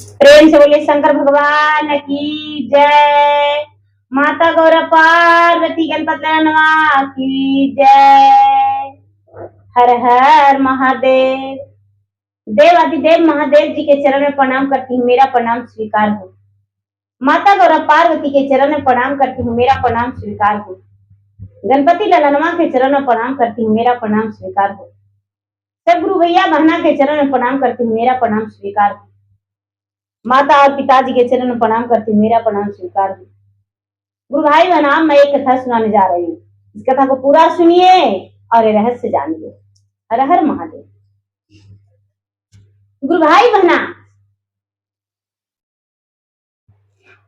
प्रेम से बोले शंकर भगवान की जय। माता गौरा पार्वती गणपतनवा की जय। हर हर महादेव। देवादिदेव महादेव जी के चरण में प्रणाम करती हूँ, मेरा प्रणाम स्वीकार हो। माता गौरा पार्वती के चरण में प्रणाम करती हूँ, मेरा प्रणाम स्वीकार हो। गणपति ललनवा के चरण में प्रणाम करती हूँ, मेरा प्रणाम स्वीकार हो। सब गुरु भैया बहना के चरण में प्रणाम करती हूँ, मेरा प्रणाम स्वीकार हो। माता और पिताजी के चरण में प्रणाम करती हूँ, मेरा प्रणाम स्वीकार हो। गुरु भाई बहना, मैं एक कथा सुनाने जा रही हूँ। इस कथा को पूरा सुनिए और ये रहस्य जानिए। हर हर महादेव। गुरु भाई बहना,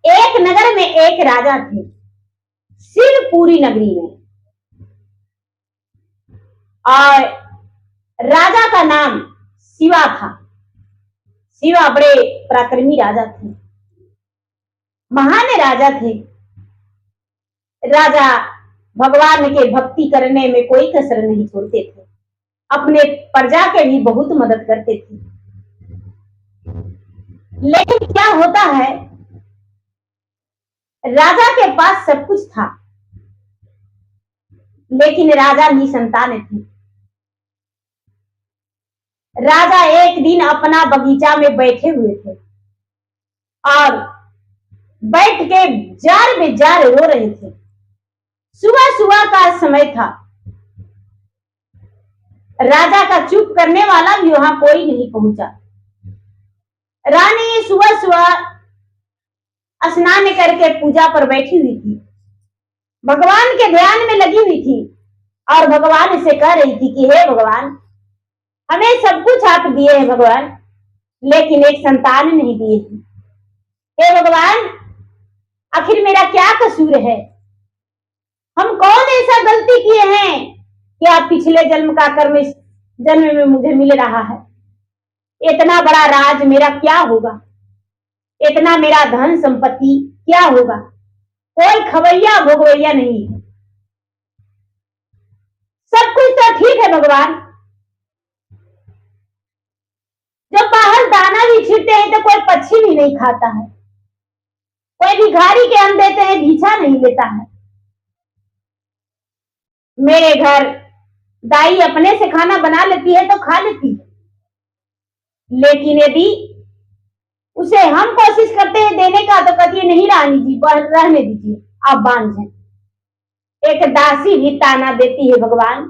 एक नगर में एक राजा थे, शिवपुरी नगरी में। और राजा का नाम शिवा था। शिवा बड़े पराक्रमी राजा थे, महान राजा थे। राजा भगवान के भक्ति करने में कोई कसर नहीं छोड़ते थे, अपने प्रजा के भी बहुत मदद करते थे। लेकिन क्या होता है, राजा के पास सब कुछ था, लेकिन राजा निसंतान थे। राजा एक दिन अपना बगीचा में बैठे हुए थे और बैठ के जार बेजार रो रहे थे। सुबह सुबह का समय था। राजा का चुप करने वाला भी वहां कोई नहीं पहुंचा। रानी सुबह सुबह स्नान करके पूजा पर बैठी हुई थी, भगवान के ध्यान में लगी हुई थी और भगवान से कह रही थी कि हे भगवान, हमें सब कुछ आप दिए हैं भगवान, लेकिन एक संतान नहीं दिए हैं। हे भगवान, आखिर मेरा क्या कसूर है? हम कौन ऐसा गलती किए हैं कि आप पिछले जन्म का कर्म इस जन्म में मुझे मिल रहा है? इतना बड़ा राज मेरा क्या होगा? इतना मेरा धन संपत्ति क्या होगा? कोई खवैया भोगवैया नहीं है। सब कुछ तो ठीक है भगवान, जब बाहर दाना भी छींटते हैं तो कोई पक्षी भी नहीं खाता है, कोई भिखारी के अन्न देते हैं भिक्षा नहीं लेता है। मेरे घर दाई अपने से खाना बना लेती है तो खा लेती है, लेकिन यदि उसे हम कोशिश करते हैं देने का तो कहती है नहीं रानी जी, रहने दीजिए, आप बांझ हैं। एक दासी भी ताना देती है, भगवान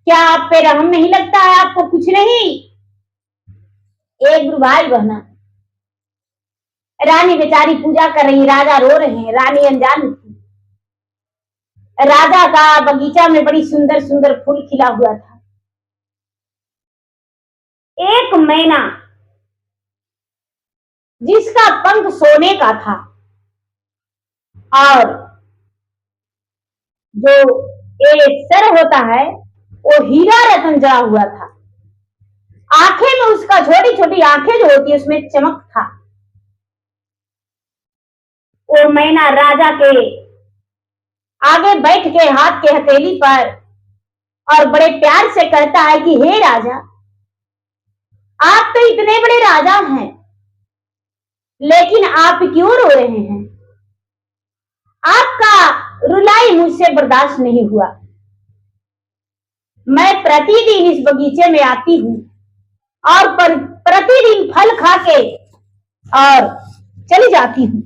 क्या आप पे रहम नहीं लगता है? आपको कुछ नहीं? एक गुरु भाई बहना, रानी बेचारी पूजा कर रही, राजा रो रहे हैं। रानी अनजान थी। राजा का बगीचा में बड़ी सुंदर सुंदर फूल खिला हुआ था। एक मैना जिसका पंख सोने का था और जो एक सर होता है वो हीरा रतन जड़ा हुआ था। आंखें में उसका छोटी छोटी आंखें जो होती है उसमें चमक था। वो मैना राजा के आगे बैठ के हाथ के हथेली पर और बड़े प्यार से कहता है कि हे राजा, आप तो इतने बड़े राजा हैं, लेकिन आप क्यों रो रहे हैं? आपका रुलाई मुझसे बर्दाश्त नहीं हुआ। मैं प्रतिदिन इस बगीचे में आती हूँ और प्रतिदिन फल खा के और चली जाती हूँ,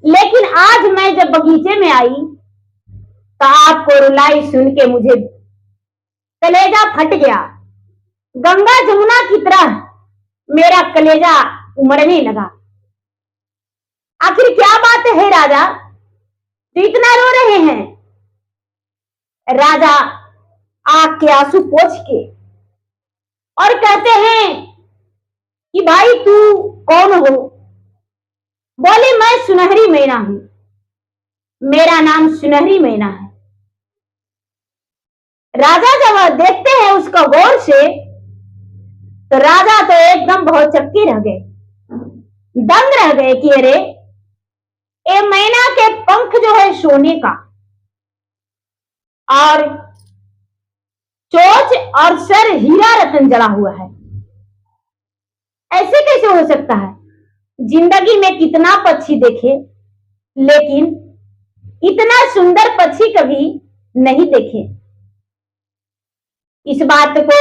लेकिन आज मैं जब बगीचे में आई तो आपको रुलाई सुन के मुझे कलेजा फट गया। गंगा जमुना की तरह मेरा कलेजा उमड़ने लगा। आखिर क्या बात है राजा, तो इतना रो रहे हैं? राजा आंख के आंसू पोंछ के और कहते हैं कि भाई तू कौन हो? बोले मैं सुनहरी मैना हूं, मेरा नाम सुनहरी मैना है। राजा जब देखते हैं उसका गौर से तो राजा तो एकदम बहुत चक्के रह गए, दंग रह गए कि अरे ये मैना के पंख जो है सोने का और चोंच और सर हीरा रतन जड़ा हुआ है। ऐसे कैसे हो सकता है? जिंदगी में कितना पक्षी देखे, लेकिन इतना सुंदर पक्षी कभी नहीं देखे। इस बात को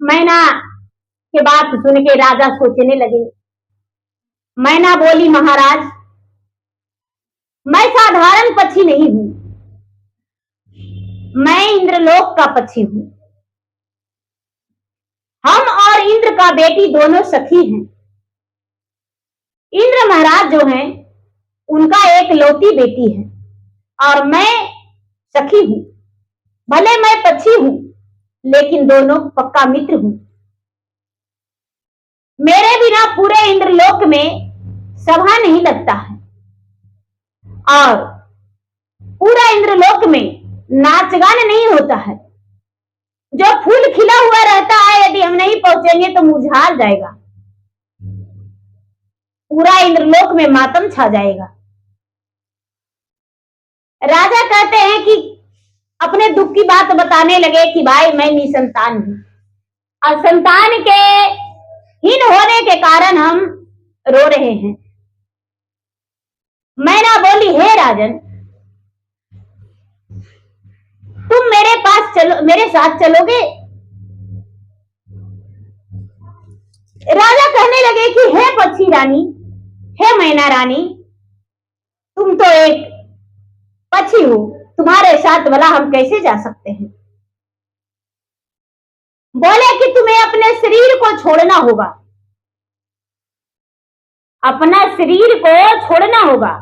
मैना के बात सुन के राजा सोचने लगे। मैना बोली, महाराज, मैं साधारण पक्षी नहीं हूं, मैं इंद्रलोक का पक्षी हूं। हम और इंद्र का बेटी दोनों सखी हैं। इंद्र महाराज जो हैं, उनका एक लौती बेटी है और मैं सखी हूं। भले मैं पक्षी हूं, लेकिन दोनों पक्का मित्र हूं। मेरे बिना पूरे इंद्रलोक में सभा नहीं लगता है और पूरा इंद्रलोक में नाच गान नहीं होता है। जो फूल खिला हुआ रहता है, यदि हम नहीं पहुंचेंगे तो मुरझा जाएगा। पूरा इंद्रलोक में मातम छा जाएगा। राजा कहते हैं कि अपने दुख की बात बताने लगे कि भाई मैं निसंतान हूं और संतान के हीन होने के कारण हम रो रहे हैं। मैना बोली, हे राजन, तुम मेरे पास चलो, मेरे साथ चलोगे? राजा कहने लगे कि हे पक्षी रानी, हे मैना रानी, तुम तो एक पक्षी हो, तुम्हारे साथ भला हम कैसे जा सकते हैं? बोले कि तुम्हें अपने शरीर को छोड़ना होगा, अपना शरीर को छोड़ना होगा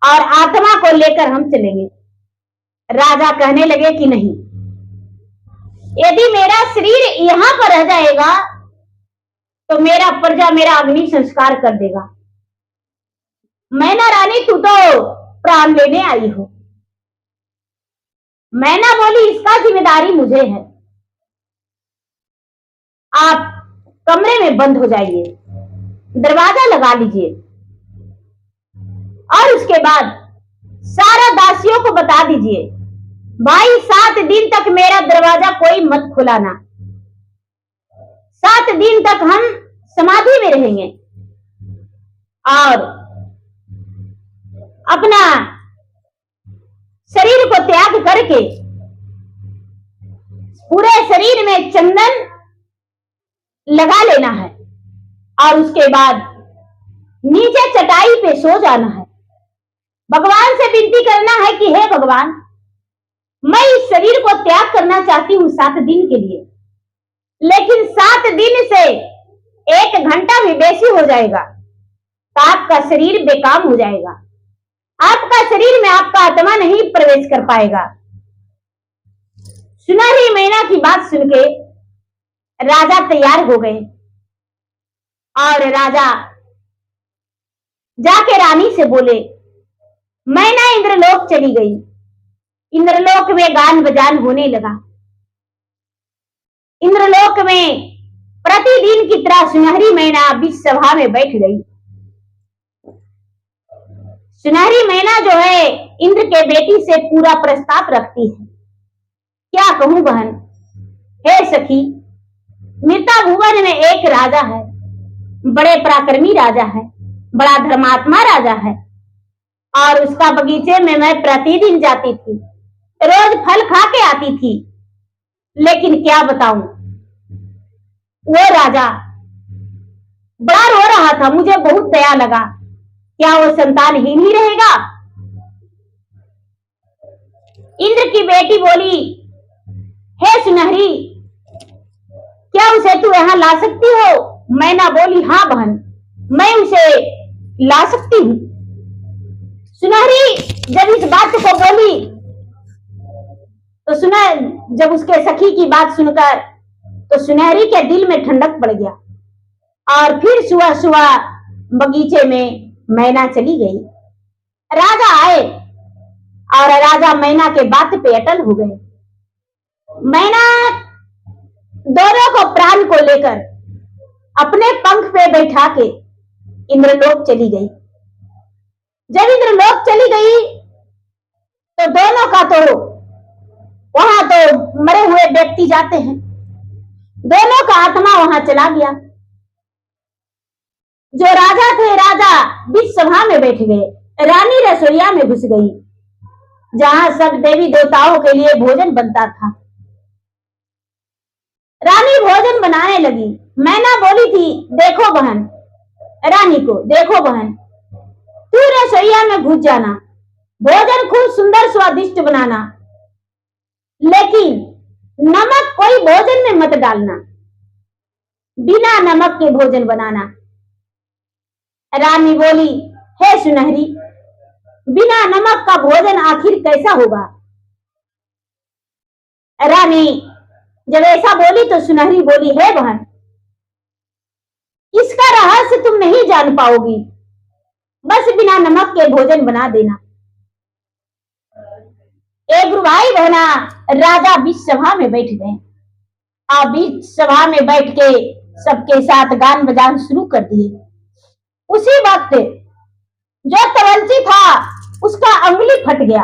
और आत्मा को लेकर हम चलेंगे। राजा कहने लगे कि नहीं, यदि मेरा शरीर यहां पर रह जाएगा तो मेरा प्रजा मेरा अग्नि संस्कार कर देगा। मैना रानी, तू तो प्राण लेने आई हो। मैना बोली, इसका जिम्मेदारी मुझे है। आप कमरे में बंद हो जाइए, दरवाजा लगा लीजिए और उसके बाद सारा दासियों को बता दीजिए, भाई 7 दिन तक मेरा दरवाजा कोई मत खुलाना। 7 दिन तक हम समाधि में रहेंगे और अपना शरीर को त्याग करके पूरे शरीर में चंदन लगा लेना है और उसके बाद नीचे चटाई पे सो जाना है। भगवान से विनती करना है कि हे भगवान, मैं इस शरीर को त्याग करना चाहती हूं 7 दिन के लिए, लेकिन 7 दिन से 1 घंटा भी बेसी हो जाएगा तो आपका शरीर बेकाम हो जाएगा। आपका शरीर में आपका आत्मा नहीं प्रवेश कर पाएगा। सुनहरी मैना की बात सुन के राजा तैयार हो गए और राजा जाके रानी से बोले, मैना इंद्रलोक चली गई। इंद्रलोक में गान बजान होने लगा। इंद्रलोक में प्रतिदिन की तरह सुनहरी मैना बीच सभा में बैठ गई। सुनहरी मैना जो है इंद्र के बेटी से पूरा प्रस्ताव रखती है। क्या कहूं बहन, हे सखी, मिर्ता भुवन में एक राजा है, बड़े पराक्रमी राजा है, बड़ा धर्मात्मा राजा है और उसका बगीचे में मैं प्रतिदिन जाती थी, रोज फल खा के आती थी। लेकिन क्या बताऊं, वो राजा बड़ा रो रहा था। मुझे बहुत दया लगा, क्या वो संतानहीन ही रहेगा? इंद्र की बेटी बोली, हे सुनहरी, क्या उसे तू यहां ला सकती हो? मैना बोली, हाँ बहन, मैं उसे ला सकती हूं। सुनहरी जब इस बात को बोली तो जब उसके सखी की बात सुनकर तो सुनहरी के दिल में ठंडक पड़ गया और फिर सुबह सुबह बगीचे में मैना चली गई। राजा आए और राजा मैना के बात पे अटल हो गए। मैना दोनों को प्राण को लेकर अपने पंख पे बैठा के इंद्रलोक चली गई। जब इंद्रलोक चली गई तो दोनों का तो वहां तो मरे हुए व्यक्ति जाते हैं, दोनों का आत्मा वहां चला गया। जो राजा थे, राजा बीच सभा में बैठ गए। रानी रसोईया में घुस गई, जहां सब देवी देवताओं के लिए भोजन बनता था। रानी भोजन बनाने लगी। मैना बोली थी, देखो बहन, रानी को, देखो बहन, तू रसोईया में घुस जाना, भोजन खूब सुंदर स्वादिष्ट बनाना, लेकिन नमक कोई भोजन में मत डालना, बिना नमक के भोजन बनाना। रानी बोली, हे सुनहरी, बिना नमक का भोजन आखिर कैसा होगा? रानी जब ऐसा बोली तो सुनहरी बोली, हे बहन, इसका रहस्य तुम नहीं जान पाओगी, बस बिना नमक के भोजन बना देना। एक भाई बहना राजा बीच सभा में बैठ गए और बीच सभा में बैठ के सबके साथ गान बजान शुरू कर दिए। उसी वक्त जो तवलची था उसका अंगुली फट गया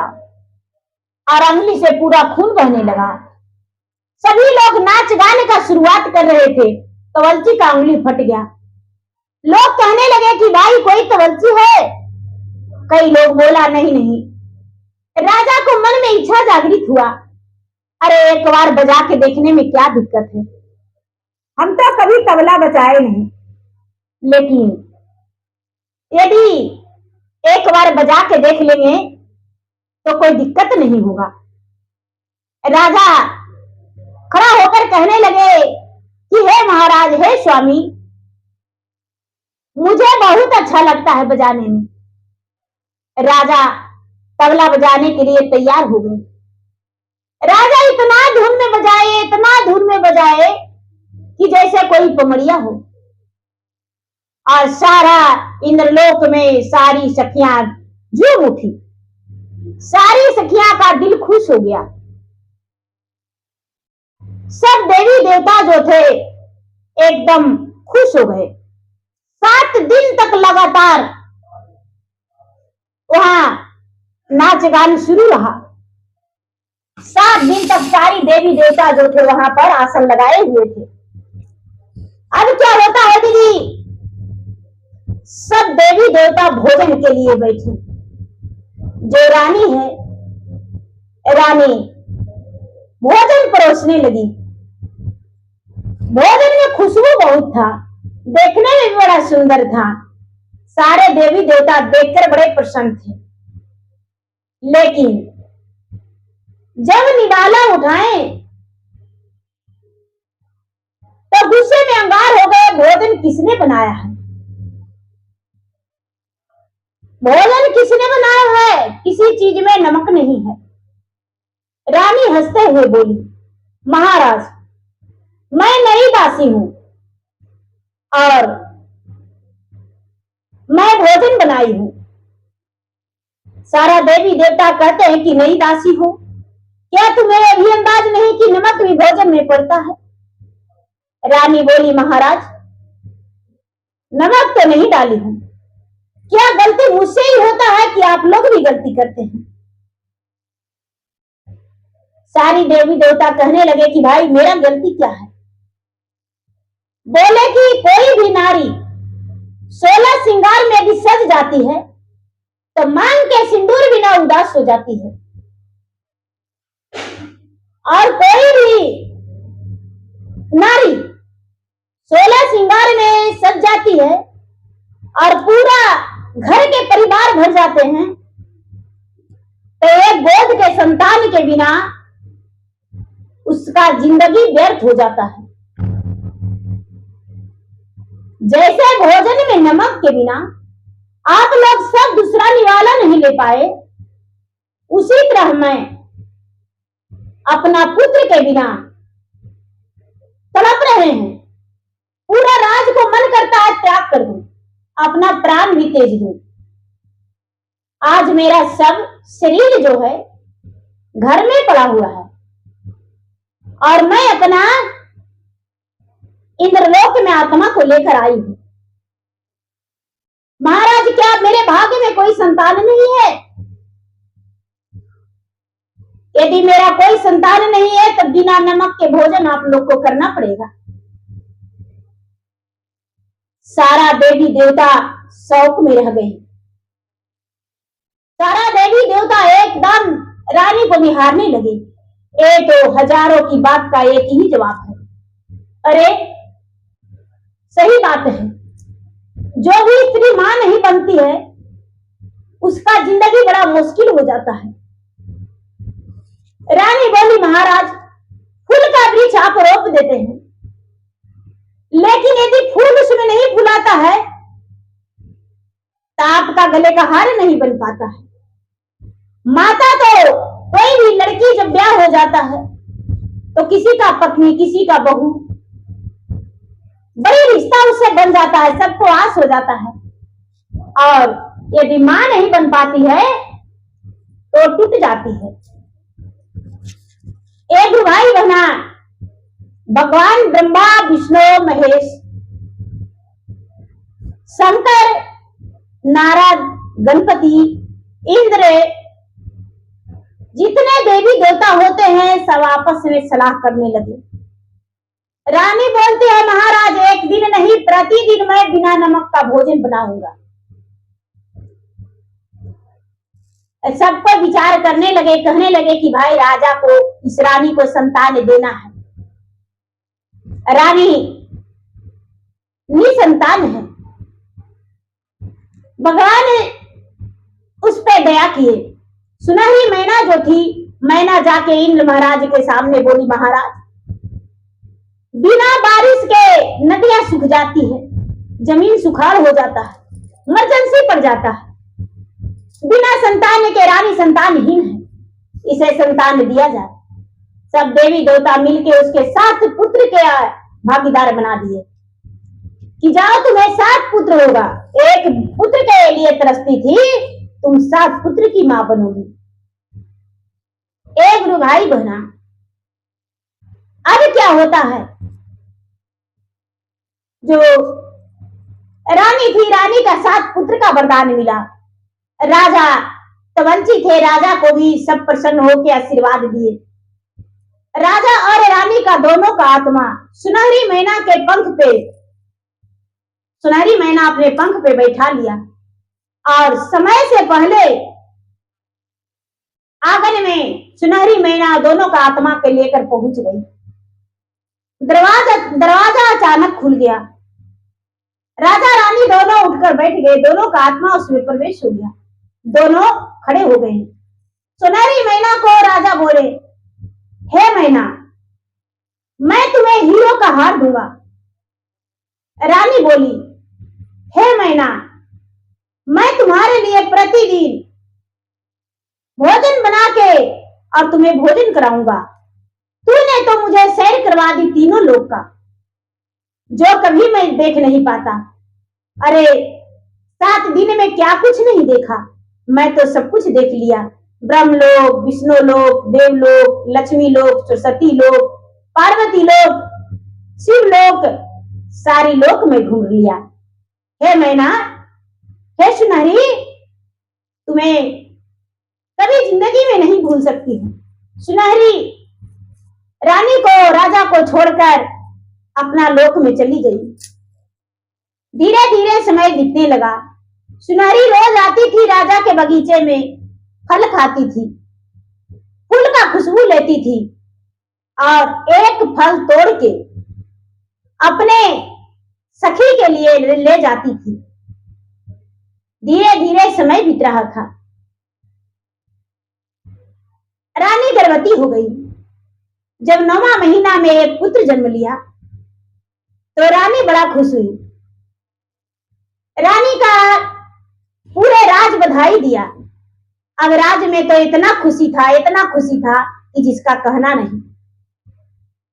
और अंगुली से पूरा खून बहने लगा। सभी लोग नाच गाने का शुरुआत कर रहे थे, तवलची का अंगुली फट गया। लोग कहने लगे कि भाई कोई तवलची है? कई लोग बोला, नहीं नहीं। राजा को मन में इच्छा जागृत हुआ, अरे एक बार बजा के देखने में क्या दिक्कत है, हम तो कभी तबला बजाए नहीं, लेकिन यदि एक बार बजा के देख लेंगे तो कोई दिक्कत नहीं होगा। राजा खड़ा होकर कहने लगे कि हे महाराज, हे स्वामी, मुझे बहुत अच्छा लगता है बजाने में। राजा तबला बजाने के लिए तैयार हो गए। राजा इतना धुन में बजाए, इतना धुन में बजाए कि जैसे कोई पमड़िया हो, और सारा इंद्रलोक में सारी सखियां झूम उठी। सारी सखियां का दिल खुश हो गया। सब देवी देवता जो थे एकदम खुश हो गए। 7 दिन तक लगातार वहां नाच गान शुरू रहा। 7 दिन तक सारी देवी देवता जो थे वहां पर आसन लगाए हुए थे। अब क्या होता है दीदी, सब देवी देवता भोजन के लिए बैठी। जो रानी है, रानी भोजन परोसने लगी। भोजन में खुशबू बहुत था, देखने में भी बड़ा सुंदर था। सारे देवी देवता देखकर बड़े प्रसन्न थे, लेकिन जब निवाला उठाए तो गुस्से में अंगार हो गए। भोजन किसने बनाया है? भोजन किसने बनाया है? किसी चीज में नमक नहीं है। रानी हंसते हुए बोली, महाराज, मैं नई दासी हूं और मैं भोजन बनाई हूं। सारा देवी देवता कहते हैं कि नई दासी हो, क्या तुम्हें अभी अंदाज नहीं कि नमक भी भोजन में पड़ता है? रानी बोली, महाराज, नमक तो नहीं डाली हूं। क्या गलती मुझसे ही होता है कि आप लोग भी गलती करते हैं? सारी देवी देवता कहने लगे कि भाई मेरा गलती क्या है? बोले कि कोई भी नारी 16 श्रृंगार में यदि सज जाती है तो मांग के सिंदूर बिना उदास हो जाती है, और कोई भी नारी 16 श्रृंगार में सज जाती है और पूरा घर के परिवार भर जाते हैं, तो एक गोद के संतान के बिना उसका जिंदगी व्यर्थ हो जाता है। जैसे भोजन में नमक के बिना आप लोग सब दूसरा निवाला नहीं ले पाए, उसी तरह मैं अपना पुत्र के बिना तड़प रहे हैं। पूरा राज को मन करता है त्याग कर दूं, अपना प्राण भी तेज दूं। आज मेरा सब शरीर जो है घर में पड़ा हुआ है और मैं अपना इंद्रलोक में आत्मा को लेकर आई हूं। महाराज, क्या मेरे भाग्य में कोई संतान नहीं है? यदि मेरा कोई संतान नहीं है तो बिना नमक के भोजन आप लोग को करना पड़ेगा। सारा देवी देवता शौक में रह गए। सारा देवी देवता एकदम रानी को निहारने लगे। ये तो हजारों की बात का एक ही जवाब है। अरे सही बात है, जो भी स्त्री मां नहीं बनती है उसका जिंदगी बड़ा मुश्किल हो जाता है। रानी बोली, महाराज फूल का वृक्ष आप रोप देते हैं, लेकिन यदि फूल उसमें नहीं फुलाता है तो आपका गले का हार नहीं बन पाता है। माता तो कोई भी लड़की जब ब्याह हो जाता है तो किसी का पत्नी, किसी का बहू, बड़ी रिश्ता उससे बन जाता है, सबको आस हो जाता है। और यदि मां नहीं बन पाती है तो टूट जाती है। एक भाई बहना, भगवान ब्रह्मा, विष्णु, महेश, शंकर, नारद, गणपति, इंद्र, जितने देवी देवता होते हैं सब आपस में सलाह करने लगे। रानी बोलती है, महाराज एक दिन नहीं, प्रतिदिन मैं बिना नमक का भोजन बनाऊंगा। सबको विचार करने लगे, कहने लगे कि भाई राजा को, इस रानी को संतान देना है। रानी निसंतान है। भगवान उस पे दया किए। सुनहरी मैना जो थी, मैना जाके इंद्र महाराज के सामने बोली, महाराज बिना बारिश के नदियां सूख जाती है, जमीन सुखाड़ हो जाता है, इमरजेंसी पड़ जाता है। बिना संतान के रानी संतानहीन है, इसे संतान दिया जाए। सब देवी देवता मिलके उसके 7 पुत्र के भागीदार बना दिए कि जाओ तुम्हें 7 पुत्र होगा। एक पुत्र के लिए तरसती थी, तुम 7 पुत्र की मां बनोगी। एक गुरु भाई बहना, अब क्या होता है, जो रानी थी, रानी का 7 पुत्र का वरदान मिला। राजा तवंची थे, राजा को भी सब प्रसन्न होकर आशीर्वाद दिए। राजा और रानी का दोनों का आत्मा सुनहरी मैना के पंख पे, सुनहरी मैना अपने पंख पे बैठा लिया और समय से पहले आंगन में सुनहरी मैना दोनों का आत्मा के लेकर पहुंच गई। दरवाजा अचानक खुल गया। राजा रानी दोनों उठकर बैठ गए, दोनों का आत्मा उसमें प्रवेश हो गया। दोनों खड़े हो गए। सुनहरी मैना को राजा बोले, हे मैना, मैं तुम्हें हीरो का हार दूंगा। रानी बोली, हे मैना, मैं तुम्हारे लिए प्रतिदिन भोजन बना के और तुम्हें भोजन कराऊंगा। तूने तो मुझे सैर करवा दी तीनों लोक का, जो कभी मैं देख नहीं पाता। अरे 7 दिन में क्या कुछ नहीं देखा, मैं तो सब कुछ देख लिया। ब्रह्मलोक, विष्णु लोक, देवलोक, लक्ष्मी लोक, सरस्वती लोक, पार्वती लोक, शिवलोक, सारी लोक में घूम लिया। हे मैना, हे सुनहरी, तुम्हें कभी जिंदगी में नहीं भूल सकती हूँ। सुनहरी रानी को, राजा को छोड़कर अपना लोक में चली गई। धीरे धीरे समय बीतने लगा। सुनहरी रोज आती थी राजा के बगीचे में, फल खाती थी, फूल का खुशबू लेती थी और एक फल तोड़ के अपने सखी के लिए ले जाती थी। धीरे धीरे समय बीत रहा था। रानी गर्भवती हो गई। जब 9वां महीना में एक पुत्र जन्म लिया तो रानी बड़ा खुश हुई। रानी का पूरे राज बधाई दिया। अब राज में तो इतना खुशी था कि जिसका कहना नहीं।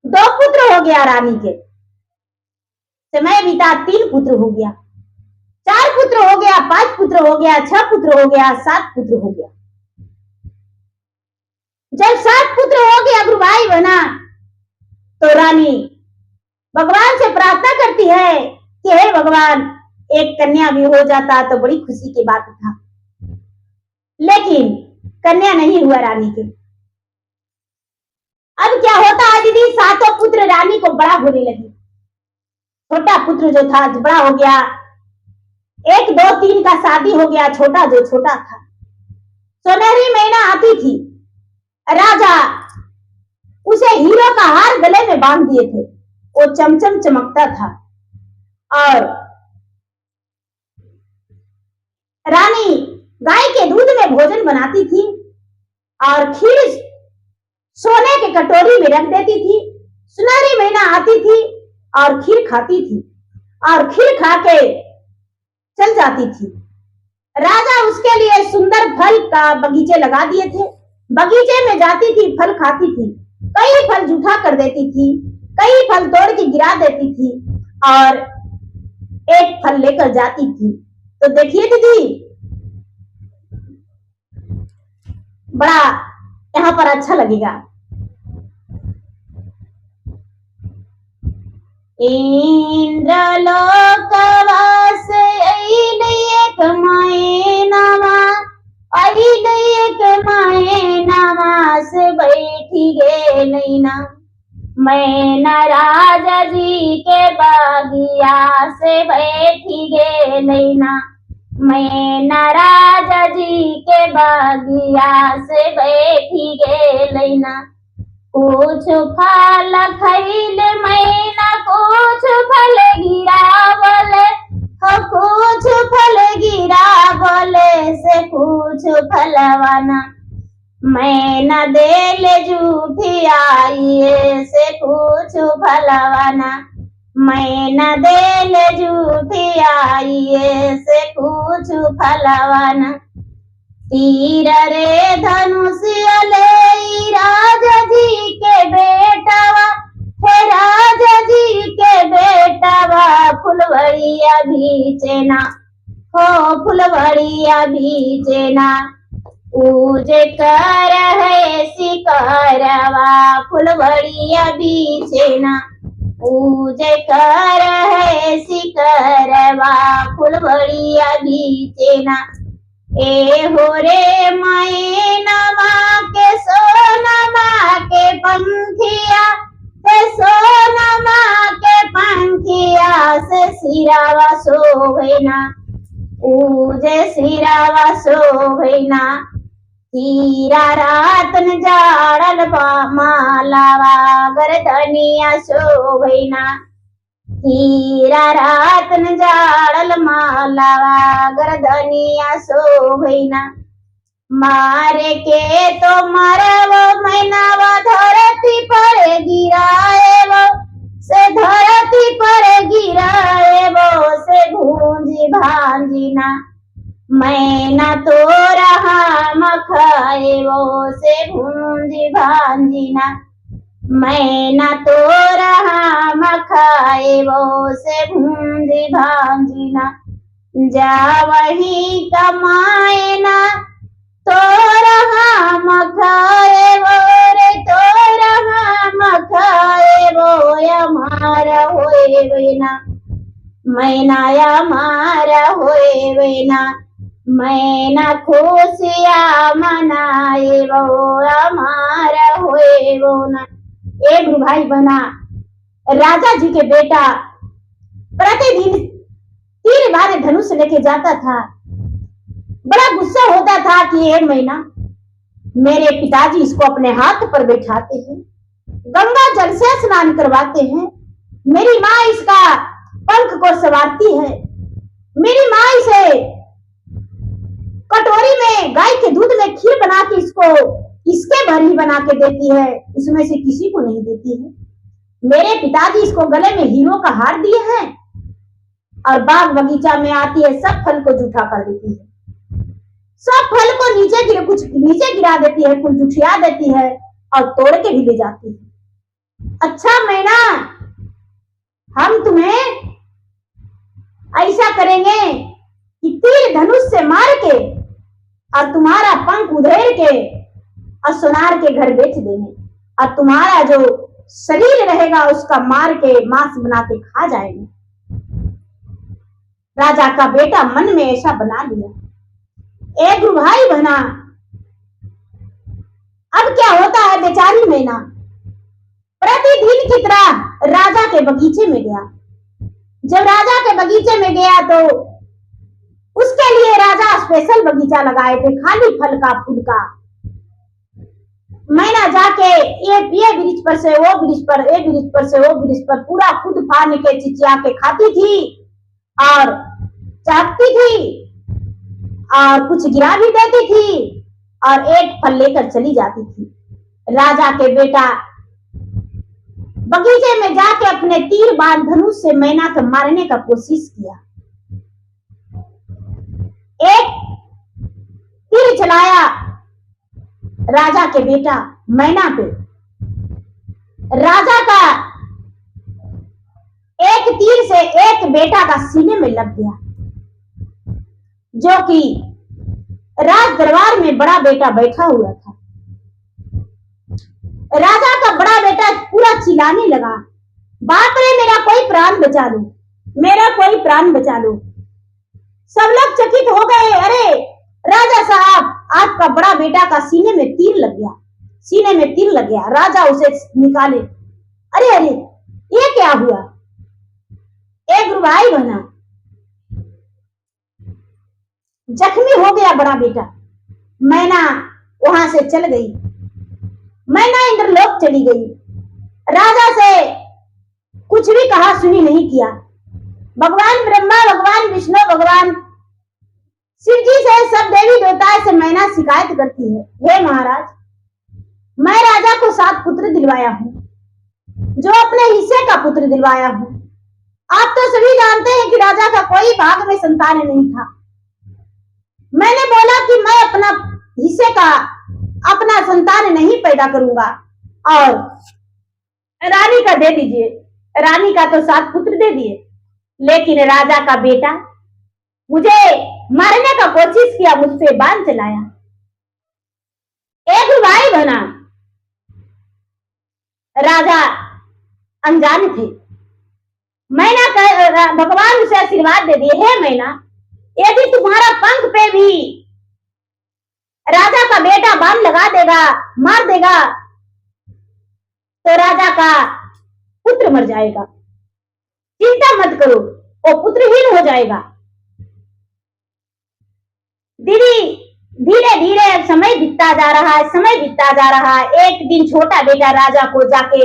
2 पुत्र हो गया रानी के। समय बीता, 3 पुत्र हो गया, 4 पुत्र हो गया, 5 पुत्र हो गया, 6 पुत्र हो गया, 7 पुत्र हो गया। जब 7 पुत्र हो गया गुरु भाई बना, तो रानी भगवान से प्रार्थना करती है कि हे भगवान, एक कन्या भी हो जाता तो बड़ी खुशी की बात था। लेकिन कन्या नहीं हुआ रानी के। अब क्या होता है दीदी, 7 पुत्र रानी को बड़ा होने लगे। छोटा पुत्र जो था बड़ा हो गया, 1 2 3 का शादी हो गया, छोटा जो छोटा था। सुनहरी मैना आती थी, राजा उसे हीरो का हार गले में बांध दिए थे, वो चमचम चमकता था। और रानी गाय के दूध में भोजन बनाती थी और खीर सोने के कटोरी में रख देती थी। सुनहरी मैना आती थी और खीर खाती थी और खीर खा के चल जाती थी। राजा उसके लिए सुंदर फल का बगीचे लगा दिए थे। बगीचे में जाती थी, फल खाती थी, कई फल जूठा कर देती थी, कई फल तोड़ के गिरा देती थी और एक फल लेकर जाती थी। तो देखिए दीदी, बड़ा यहाँ पर अच्छा लगेगा। इंद्रलोकवास एक मैनावा, एक मैनावा से बैठी गे नैना। मैना राजा जी के बागिया से बैठी गे नैना। मैना राजा जी के बागिया से बैठी गे नैना। कुछ फल खैले मैना, कुछ फल गिरावले, कुछ फल गिरावले से कुछ फलवाना। मैना देले झूठी आइए से कुछ फलवाना। मैना देले झूठी आइए से कुछ फलवाना। तीर रे धनुष्य ले राजा जी के बेटावा, हे राजा जी के बेटावा। फुलवड़िया बीचेना, हो फुलवड़िया बीचेना। पूजे कर है शिकारवा, फुलवड़िया बीचेना। पूजे कर है शिकारवा, फुलवड़िया बीचेना। ए हो रे मैनवा के सोनमा के पंखिया, हे सोनमा के पंखिया से सिरावा शोभना। पूजे सिरावा शोभना। हीरा रातन जाड़ल मालावा गरदनिया शोभना। हीरा रातन जाड़ल मालावा गरदनिया शोभना। मारे के तो मरवो मैनावा, धरती पर गिराएवो से धरती पर गिराएवो से भूंजी भांजिना। मैना तो रहा मखाएवो से भूंजी भांजिना। मैना तो रहा मखाएवो से भूंजी भांजिना। जा वही कमाएना तो रहा मखाएवो रे, तो रहा मखाएवो हमारा होएवेना। मैना हमारा होएवेना। मैना खुशिया मनाएवो हमारा होएवो ना। एक भाई बना, राजा जी के बेटा प्रतिदिन तीर मारे धनुष लेके जाता था। बड़ा गुस्सा होता था कि एक महीना मेरे पिताजी इसको अपने हाथ पर बैठाते हैं, गंगा जल से स्नान करवाते हैं, मेरी माँ इसका पंख को संवारती है, मेरी माँ इसे कटोरी में गाय के दूध में खीर बना के इसको इसके भर ही बना के देती है, इसमें से किसी को नहीं देती है। मेरे पिताजी इसको गले में हीरो का हार दिए हैं और बाग बगीचा में आती है, सब फल को जूठा कर देती है, सब फल को कुछ नीचे गिरा देती है, कुछ जुठिया देती है और तोड़ के भी ले जाती है। अच्छा मैना, हम तुम्हें ऐसा करेंगे कि तीर धनुष से मार के और तुम्हारा पंख उधेड़ के और सोनार के घर बेच देंगे और तुम्हारा जो शरीर रहेगा उसका मार के मांस बना के खा जाएंगे। राजा का बेटा मन में ऐसा बना लिया। एक भाई बना। अब क्या होता है, बेचारी मैना प्रतिदिन की तरह राजा के बगीचे में गया। जब राजा के बगीचे में गया तो उसके लिए राजा स्पेशल बगीचा लगाए थे, खाली फल का, फूल का। मैना जाके ये वृक्ष पर से वो वृक्ष पर, एक वृक्ष पर से वो वृक्ष पर पूरा खुद फाड़ के चिचिया के खाती थी और चाटती थी और कुछ गिरा भी देती थी और एक फल लेकर चली जाती थी। राजा के बेटा बगीचे में जाके अपने तीर बाण धनुष से मैना को मारने का कोशिश किया। एक तीर चलाया राजा के बेटा मैना पे। राजा का एक तीर से एक बेटा का सीने में लग गया, जो कि राज दरबार में बड़ा बेटा बैठा हुआ था। राजा का बड़ा बेटा पूरा चिल्लाने लगा, बाप रे मेरा कोई प्राण बचा लो, मेरा कोई प्राण बचा लो। सब लोग चकित हो गए, अरे राजा साहब आपका बड़ा बेटा का सीने में तीर लग गया, सीने में तीर लग गया। राजा उसे निकाले, अरे अरे ये क्या हुआ? एक गुरु भाई बहना, जख्मी हो गया बड़ा बेटा। मैना वहां से चल गई, मैना इंद्रलोक चली गई। राजा से कुछ भी कहा सुनी नहीं किया। भगवान ब्रह्मा, भगवान विष्णु, भगवान शिव जी से, सब देवी देवताओं से मैना शिकायत करती है, हे महाराज मैं राजा को 7 पुत्र दिलवाया हूं, जो अपने हिस्से का पुत्र दिलवाया हूं। आप तो सभी जानते हैं कि राजा का कोई भाग में संतान नहीं था। मैंने बोला कि मैं अपना हिस्से का अपना संतान नहीं पैदा करूंगा और रानी का दे दीजिए। रानी का तो 7 पुत्र दे दिए, लेकिन राजा का बेटा मुझे मारने का कोशिश किया, मुझ पे बाण चलाया। एक भाई बना, राजा अनजान थे। मैना भगवान उसे आशीर्वाद दे दिए, हे मैना यदि तुम्हारा पंख पे भी राजा का बेटा बाण लगा देगा, मार देगा, तो राजा का पुत्र मर जाएगा। चिंता मत करो, वो पुत्रहीन हो जाएगा। दीदी धीरे धीरे समय बीतता जा रहा है, समय बीतता जा रहा है। एक दिन छोटा बेटा राजा को जाके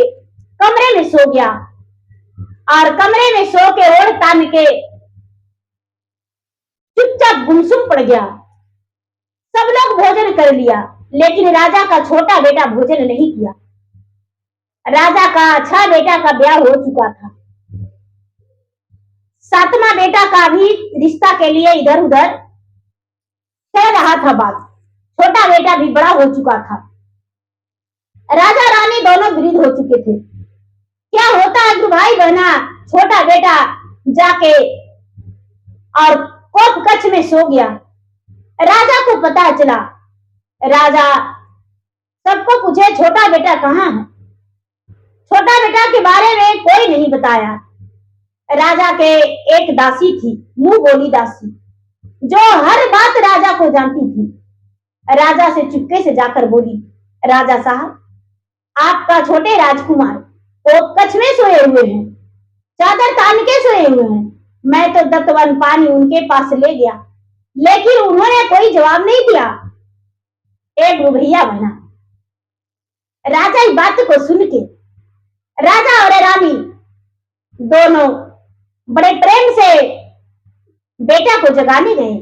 कमरे में सो गया और कमरे में सो के ओढ़ तान के चुपचाप गुमसुम पड़ गया। सब लोग भोजन कर लिया, लेकिन राजा का छोटा बेटा भोजन नहीं किया। राजा का 6 बेटा का ब्याह हो चुका था, 7वां बेटा का भी रिश्ता के लिए इधर उधर चल रहा था बात। छोटा बेटा भी बड़ा हो चुका था। राजा रानी दोनों वृद्ध हो चुके थे। क्या होता है भाई बहना, छोटा बेटा जाके और कोप कक्ष में सो गया। राजा को पता चला, राजा सबको पूछे छोटा बेटा कहाँ है। छोटा बेटा के बारे में कोई नहीं बताया। राजा के एक दासी थी, मुंह बोली दासी, जो हर बात राजा को जानती थी। राजा से चुपके से जाकर बोली, राजा साहब आपका छोटे राजकुमार कोप कक्ष में सोए हुए हैं, चादर तान के सोए हुए हैं। मैं तो दत्तवन पानी उनके पास ले गया, लेकिन उन्होंने कोई जवाब नहीं दिया। एक भैया बना। राजा इस बात को सुन के राजा और रानी दोनों बड़े प्रेम से बेटा को जगाने गए।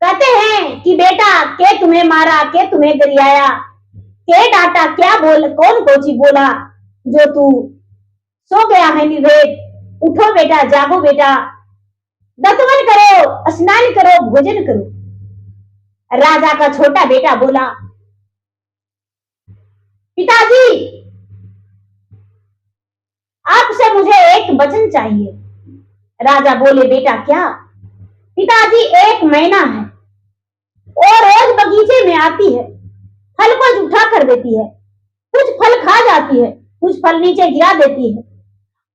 कहते हैं कि बेटा के तुम्हें मारा, के तुम्हें गरियाया, के डांटा, क्या बोल, कौन कोची बोला जो तू सो गया है निर्वेद। उठो बेटा, जागो बेटा, दत्तवन करो, स्नान करो, भोजन करो। राजा का छोटा बेटा बोला, पिताजी आपसे मुझे एक वचन चाहिए। राजा बोले, बेटा क्या? पिताजी एक मैना है, और रोज बगीचे में आती है, फल को जूठा कर देती है, कुछ फल खा जाती है, कुछ फल नीचे गिरा देती है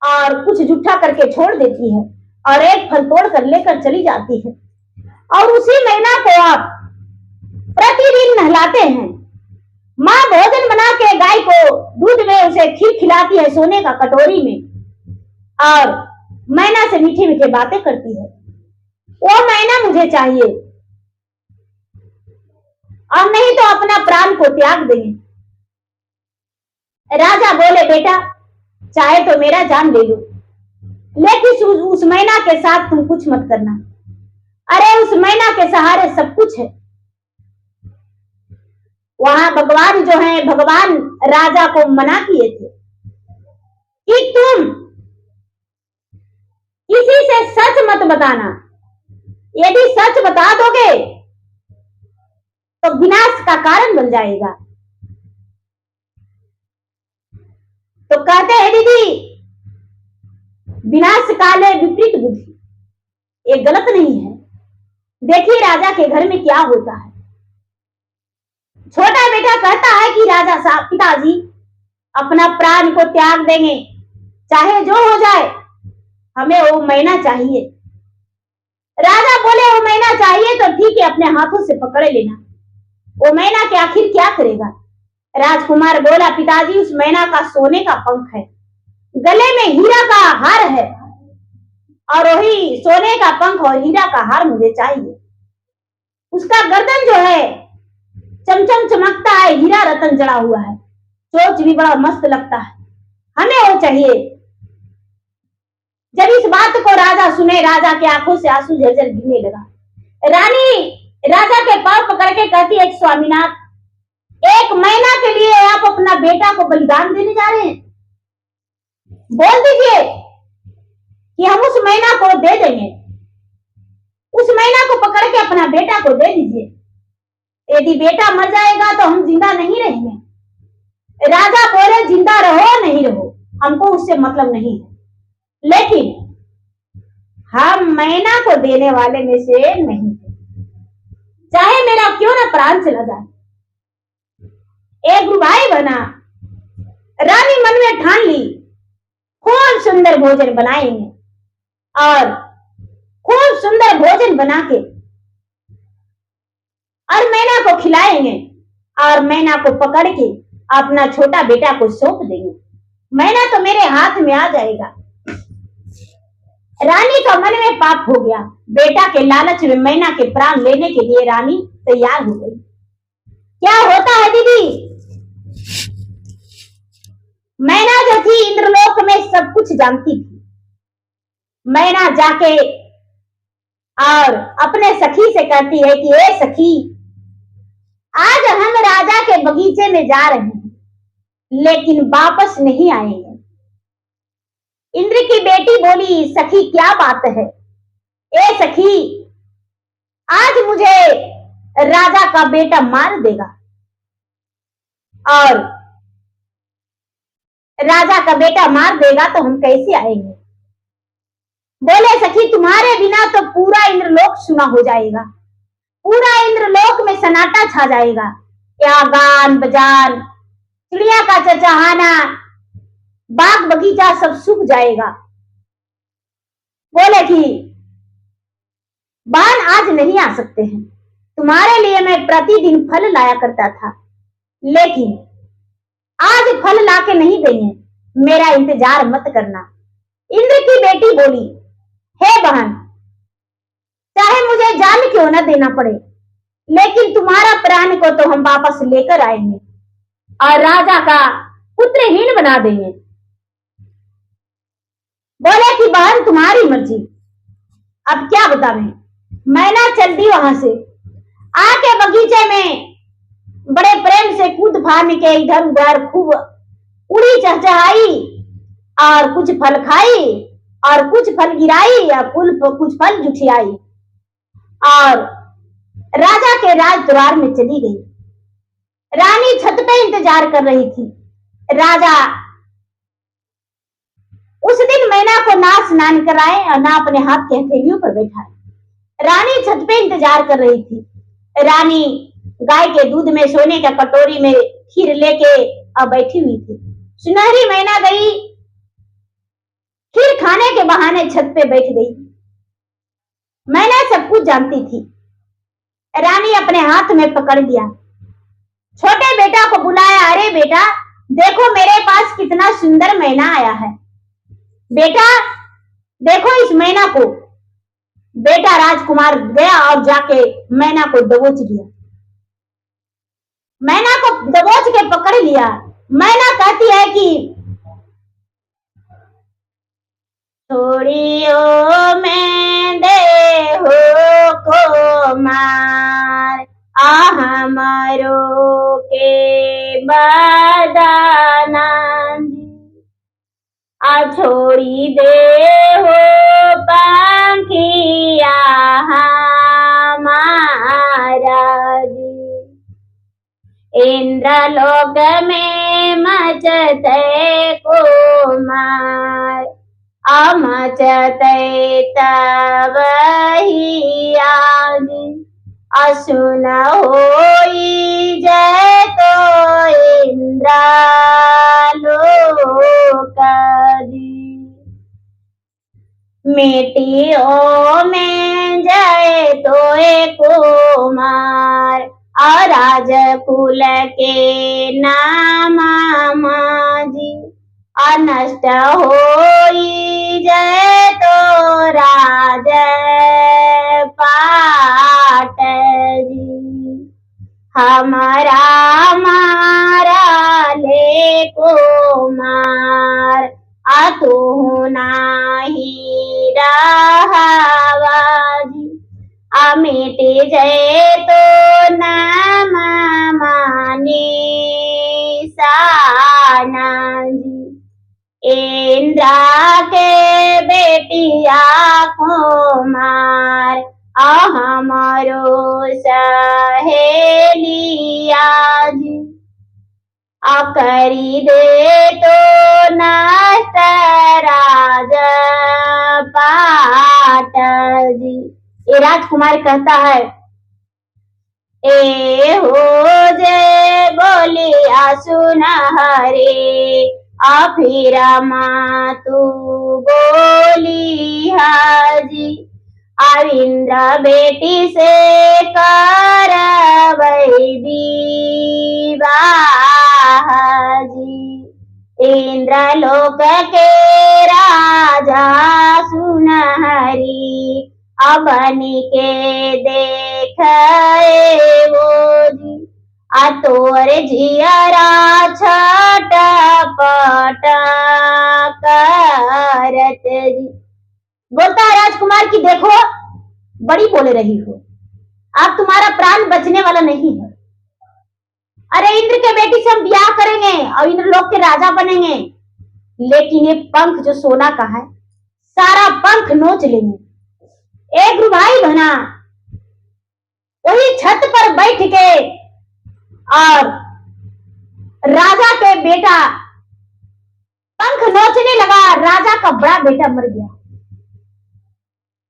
और कुछ जूठा करके छोड़ देती है और एक फल तोड़ कर लेकर चली जाती है। और उसी मैना को आप प्रतिदिन नहलाते हैं। माँ भोजन बना के गाय को दूध में उसे खीर खिलाती है सोने का कटोरी में, और मैना से मीठी मीठी बातें करती है। वो मैना मुझे चाहिए और नहीं तो अपना प्राण को त्याग देंगे। राजा बोले, बेटा चाहे तो मेरा जान ले लो, लेकिन उस मैना के साथ तुम कुछ मत करना। अरे उस मैना के सहारे सब कुछ है। वहां भगवान जो है, भगवान राजा को मना किए थे कि तुम किसी से सच मत बताना, यदि सच बता दोगे तो विनाश का कारण बन जाएगा। तो कहते हैं दीदी, विनाश काले विपरीत बुद्धि, ये गलत नहीं है। देखिए राजा के घर में क्या होता है। छोटा बेटा कहता है कि राजा साहब, पिताजी अपना प्राण को त्याग देंगे, चाहे जो हो जाए, हमें वो मैना चाहिए। राजा बोले, वो मैना चाहिए तो ठीक है, अपने हाथों से पकड़ लेना। वो मैना के आखिर क्या करेगा? राजकुमार बोला, पिताजी उस मैना का सोने का पंख है, गले में हीरा का हार है, और वही सोने का पंख और हीरा का हार मुझे चाहिए। उसका गर्दन जो है चमचम चमकता है, हीरा रतन जड़ा हुआ है, चोच भी बड़ा मस्त लगता है, हमें वो चाहिए। जब इस बात को राजा सुने, राजा के आंखों से आंसू झरझर गिरने लगा। रानी राजा के पांव पकड़ के कहती है, स्वामीनाथ, एक महीना के लिए आप अपना बेटा को बलिदान देने जा रहे हैं? बोल दीजिए कि हम उस महीना को दे देंगे, उस महीना को पकड़ के अपना बेटा को दे दीजिए। यदि बेटा मर जाएगा तो हम जिंदा नहीं रहेंगे। राजा बोले, जिंदा रहो नहीं रहो, हमको उससे मतलब नहीं है, लेकिन हम मैना को देने वाले में से नहीं है, चाहे मेरा क्यों ना प्राण चला जाए। एक भाई बना। रानी मन में ठान ली, खूब सुंदर भोजन बनाएंगे और खूब सुंदर भोजन बना के और मैना को खिलाएंगे और मैना को पकड़ के अपना छोटा बेटा को सौंप देंगे। मैना तो मेरे हाथ में आ जाएगा। रानी का मन में पाप हो गया। बेटा के लालच में मैना के प्राण लेने के लिए रानी तैयार हो गई। क्या होता है दीदी, मैना जो थी इंद्रलोक में सब कुछ जानती थी। मैना जाके और अपने सखी से कहती है कि ए सखी, आज हम राजा के बगीचे में जा रहे हैं, लेकिन वापस नहीं आएंगे। इंद्र की बेटी बोली, सखी क्या बात है? ए सखी, आज मुझे राजा का बेटा मार देगा और राजा का बेटा मार देगा तो हम कैसे आएंगे? बोले, सखी तुम्हारे बिना तो पूरा इंद्रलोक सुना हो जाएगा, पूरा इंद्रलोक में सन्नाटा छा जाएगा। यहाँ गान बजान, चिड़िया का चहचहाना, बाग बगीचा सब सूख जाएगा। बोले कि बान आज नहीं आ सकते हैं, तुम्हारे लिए मैं प्रतिदिन फल लाया करता था, लेकिन आज फल लाके नहीं देंगे, मेरा इंतजार मत करना। इंद्र की बेटी बोली, हे बहन, चाहे मुझे जान क्यों न देना पड़े, लेकिन तुम्हारा प्राण को तो हम वापस लेकर आएंगे और राजा का पुत्रहीन बना देंगे। बोले कि बहन तुम्हारी मर्जी, अब क्या बतावें। मैना चल दी वहां से, आके बगीचे में बड़े प्रेम से कूद फान के इधर उधर खूब उड़ी चहचहाई और कुछ फल खाई और कुछ फल गिराई या कुछ फल जुठियाई और राजा के राज द्वार में चली गई। रानी छत पे इंतजार कर रही थी। राजा उस दिन मैना को ना स्नान कराए और ना अपने हाथ के हथेलियों पर बैठाए। रानी छत पे इंतजार कर रही थी। रानी गाय के दूध में सोने का कटोरी में खीर लेके अब बैठी हुई थी। सुनहरी मैना गई, खीर खाने के बहाने छत पे बैठ गई। मैना सब कुछ जानती थी। रानी अपने हाथ में पकड़ लिया, छोटे बेटा को बुलाया, अरे बेटा देखो मेरे पास कितना सुंदर मैना आया है। बेटा देखो इस मैना को। बेटा राजकुमार गया और जाके मैना को दबोच लिया। मैना को दबोच के पकड़ लिया। मैना कहती है कि छोड़ियो मैं दे हो को मार हमारो के बदाना छोड़ी दे हो पंखिया हमारा जी। इंद्रलोक में मचते कुमार मचते तब ही आजी। असुन होई जय तो इंद्रलोक जी। मिट्टियों में जय तो कुमार राजकुल के नाम माजी। अनष्ट होई जय तो राज पाट जी। हमारा मारा ले कुमार तू नाही रहावाजी। मिट जय तो नाम मानी साना जी। इंद्रा के बेटिया कुमार हमारो सहेलिया जी। करी दे तो नष्ट राज पाट जी। ये राजकुमार कहता है ए हो जय बोली सुन हरे फिर माँ तू बोली हाजी। इंद्र बेटी से कर जी। इंद्रलोक के राजा सुनहरी बनी के देख वो जी। तोर जियरा छटपट करत जी। बोलता है राजकुमार की देखो बड़ी बोले रही हो, अब तुम्हारा प्राण बचने वाला नहीं है। अरे इंद्र के बेटी से हम ब्याह करेंगे और इंद्रलोक के राजा बनेंगे, लेकिन ये पंख जो सोना का है सारा पंख नोच लेंगे। एक भाई बना वही छत पर बैठ के और राजा के बेटा पंख नोचने लगा। राजा का बड़ा बेटा मर गया।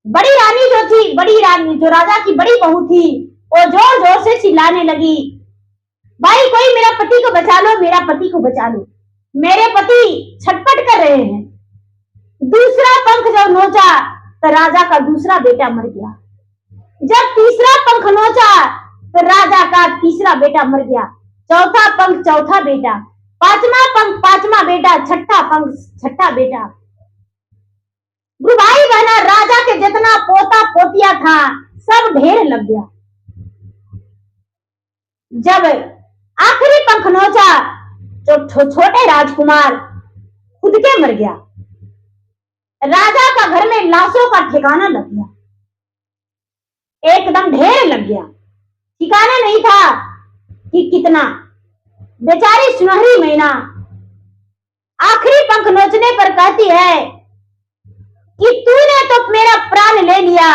बड़ी रानी जो थी, बड़ी रानी जो राजा की बड़ी बहू थी, वो जोर जोर से चिल्लाने लगी, भाई कोई मेरा पति को बचा लो, मेरा पति को बचा लो, मेरे पति छटपट कर रहे हैं। दूसरा पंख जब नोचा तो राजा का दूसरा बेटा मर गया। जब तीसरा पंख नोचा तो राजा का तीसरा बेटा मर गया। चौथा पंख चौथा बेटा, पांचवा पंख पांचवा बेटा, छठा पंख छठा बेटा। भाई बहना राजा के जितना पोता पोतिया था सब ढेर लग गया। जब आखिरी पंख नोचा तो छोटे राजकुमार खुद के मर गया। राजा का घर में लाशों का ठिकाना लग गया, एकदम ढेर लग गया। ठिकाना नहीं था कि कितना। बेचारी सुनहरी मैना आखिरी पंख नोचने पर कहती है कि तूने तो मेरा प्राण ले लिया,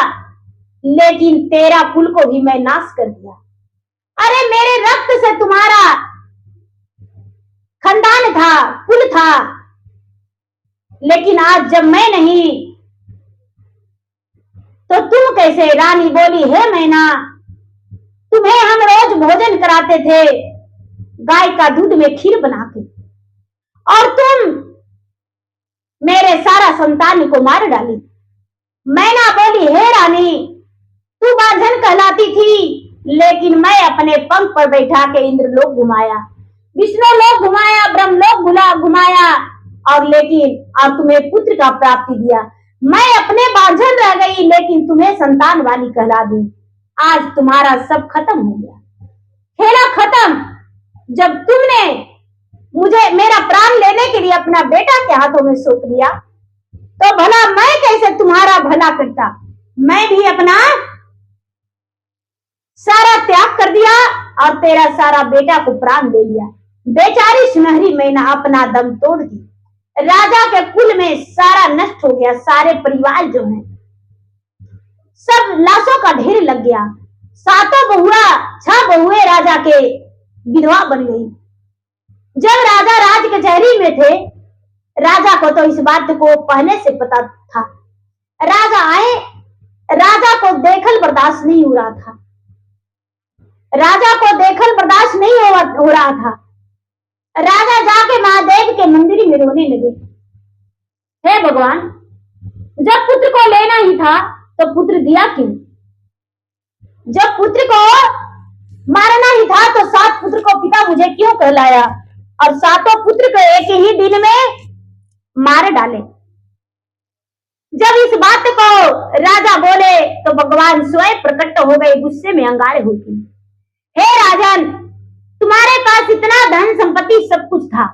लेकिन तेरा कुल को भी मैं नाश कर दिया। अरे मेरे रक्त से तुम्हारा खानदान था, कुल था, लेकिन आज जब मैं नहीं तो तुम कैसे? रानी बोली, हे मैना, तुम्हें हम रोज भोजन कराते थे गाय का दूध में खीर बना के, और तुम मेरे सारा संतान को मार डाली। मैना बोली, हे रानी, तू बांझन कहलाती थी, लेकिन मैं अपने पंख पर बैठा के इंद्रलोक घुमाया, विष्णु लोक घुमाया, ब्रह्मलोक घुमाया, और तुम्हें पुत्र का प्राप्ति दिया। मैं अपने बांझन रह गई, लेकिन तुम्हें संतान वाली कहला दी। आज तुम्हारा सब खत्म हो गया, खेला खत्म। जब तुमने मुझे मेरा प्राण लेने के लिए अपना बेटा के हाथों में सौंप दिया, तो भला मैं कैसे तुम्हारा भला करता। मैं भी अपना सारा त्याग कर दिया और तेरा सारा बेटा को प्राण दे दिया। बेचारी सुनहरी मैना अपना दम तोड़ दी। राजा के कुल में सारा नष्ट हो गया। सारे परिवार जो है सब लाशों का ढेर लग गया। 6 बहुएं राजा के विधवा बन गई। जब राजा राज कचहरी में थे, राजा को तो इस बात को पहले से पता था। राजा आए, राजा को देखल बर्दाश्त नहीं हो रहा था। राजा को देखल बर्दाश्त नहीं हो रहा था। राजा जाके महादेव के मंदिर में रोने लगे। हे भगवान, जब पुत्र को लेना ही था तो पुत्र दिया क्यों? जब पुत्र को मारना ही था तो 7 पुत्र को पिता मुझे क्यों कहलाया और 7 पुत्र को एक ही दिन में मार डाले? जब इस बात को राजा बोले तो भगवान स्वयं प्रकट हो गए, गुस्से में अंगारे होती। हे राजन, तुम्हारे पास इतना धन संपत्ति सब कुछ था,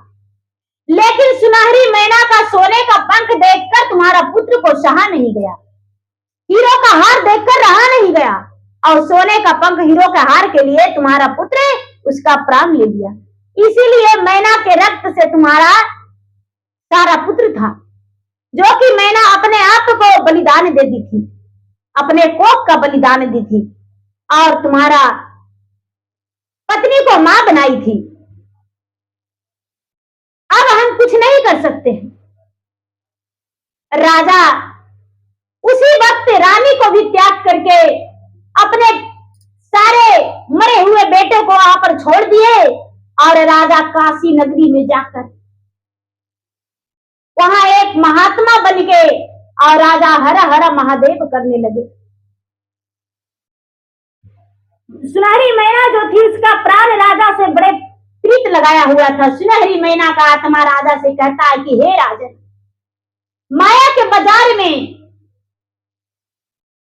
लेकिन सुनहरी मैना का सोने का पंख देखकर तुम्हारा पुत्र को सहा नहीं गया। हीरो का हार देखकर रहा नहीं गया और सोने का पंख हीरो के हार के लिए तुम्हारा पुत्र उसका प्राण ले लिया। इसीलिए मैना के रक्त से तुम्हारा सारा पुत्र था, जो कि मैना अपने आप को बलिदान दे दी थी, अपने कोख का बलिदान दी थी और तुम्हारा पत्नी को मां बनाई थी। अब हम कुछ नहीं कर सकते हैं। राजा उसी वक्त रानी को भी त्याग करके अपने सारे मरे हुए बेटे को वहां पर छोड़ दिए और राजा काशी नगरी में जाकर वहां एक महात्मा बन के और राजा हरा हरा महादेव करने लगे। सुनहरी मैना जो थी उसका प्राण राजा से बड़े प्रीत लगाया हुआ था। सुनहरी मैना का आत्मा राजा से कहता है कि हे राजन, माया के बाजार में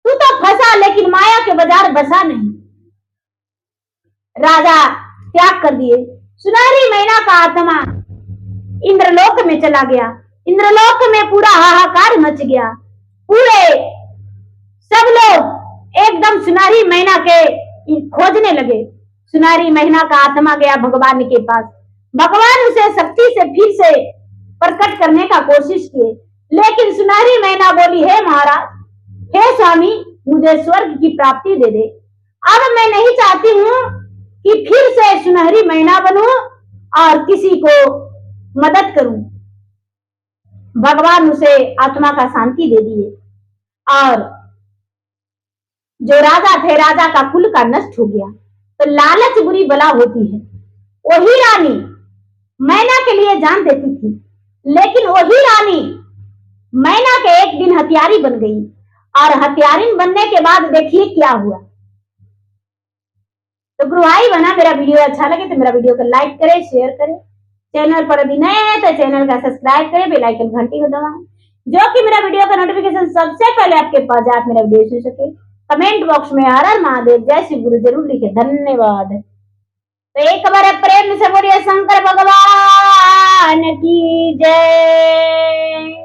तू तो फंसा, लेकिन माया के बाजार बसा नहीं। राजा त्याग कर दिए। सुनहरी मैना का आत्मा इंद्रलोक में चला गया। इंद्रलोक में पूरा हाहाकार मच गया। पूरे सब लोग एकदम सुनहरी मैना के खोजने लगे। सुनहरी मैना का आत्मा गया भगवान के पास। भगवान उसे शक्ति से फिर से प्रकट करने का कोशिश किए, लेकिन सुनहरी मैना बोली, हे महाराज, हे स्वामी, मुझे स्वर्ग की प्राप्ति दे दे। अब मैं नहीं चाहती हूँ कि फिर से सुनहरी मैना बनूं और किसी को मदद करूं। भगवान उसे आत्मा का शांति दे दिए और जो राजा थे, राजा का कुल का नष्ट हो गया। तो लालच बुरी बला होती है। वही रानी मैना के लिए जान देती थी, लेकिन वही रानी मैना के एक दिन हथियारी बन गई और हथियारिन बनने के बाद देखिए क्या हुआ। तो गुरु भाई बना, मेरा वीडियो अच्छा लगे तो मेरा वीडियो को लाइक करें, शेयर करें। चैनल पर यदि नए हैं तो चैनल का सब्सक्राइब करें, बेल आइकन घंटी को दबाएं, जो कि मेरा वीडियो का नोटिफिकेशन सबसे पहले आपके पास जाए, आप मेरा वीडियो सुन सके। कमेंट बॉक्स में हर हर महादेव, जय श्री गुरु जरूर लिखे। धन्यवाद। तो एक बार प्रेम से बोलिए शंकर भगवान की जय।